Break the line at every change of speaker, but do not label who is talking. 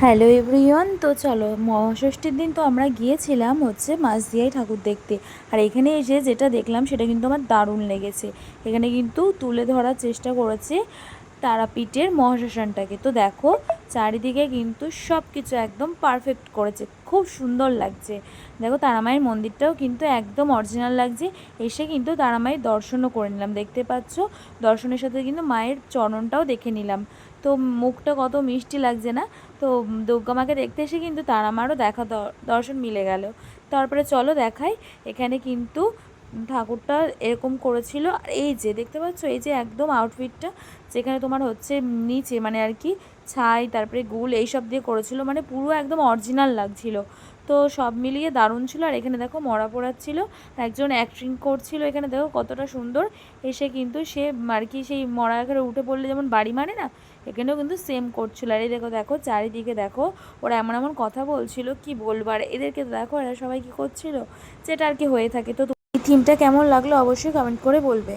Hello everyone, তো চলো মহাষষ্ঠীর দিন তো আমরা গিয়েছিলাম হচ্ছে মাসদিয়ায় ঠাকুর দেখতে। আর এখানে এসে যেটা দেখলাম সেটা কিন্তু আমার দারুণ লেগেছে। এখানে কিন্তু তুলে ধরার চেষ্টা করেছে তারাপীঠের মহাশ্মশানটাকে। তো দেখো চারিদিকে কিন্তু সব কিছু একদম পারফেক্ট করেছে, খুব সুন্দর লাগছে। দেখো তারামায়ের মন্দিরটাও কিন্তু একদম অরিজিনাল লাগছে। এসে কিন্তু তারামায়ের দর্শনও করে নিলাম, দেখতে পাচ্ছ। দর্শনের সাথে কিন্তু মায়ের চরণটাও দেখে নিলাম। তো মুখটা কত মিষ্টি লাগছে না? তো দুর্গা মাকে দেখতে এসে কিন্তু তারামারও দেখা দর্শন মিলে গেল। তারপরে চলো দেখাই। এখানে কিন্তু ঠাকুরটা এরকম করেছিল। আর এই যে দেখতে পাচ্ছ, এই যে একদম আউটফিটটা, যেখানে তোমার হচ্ছে নিচে মানে আর কি ছাই, তারপরে গুল এইসব দিয়ে করেছিল, মানে পুরো একদম অরিজিনাল লাগছিল। তো সব মিলিয়ে দারুণ ছিল। আর এখানে দেখো মরা পোড়াচ্ছিল, একজন অ্যাক্টিং করছিল। এখানে দেখো কতটা সুন্দর। এসে কিন্তু সে আর কি সেই মরা ঘরে উঠে পড়লে যেমন বাড়ি মারে না, এখানেও কিন্তু সেম করছিল। আর এই দেখো দেখো চারিদিকে দেখো, ওরা এমন এমন কথা বলছিল, কি বলবো। আর এদেরকে দেখো এরা সবাই কি করছিল, যেটা আর কি হয়ে থাকে। তো এই থিমটা কেমন লাগলো অবশ্যই কমেন্ট করে বলবে।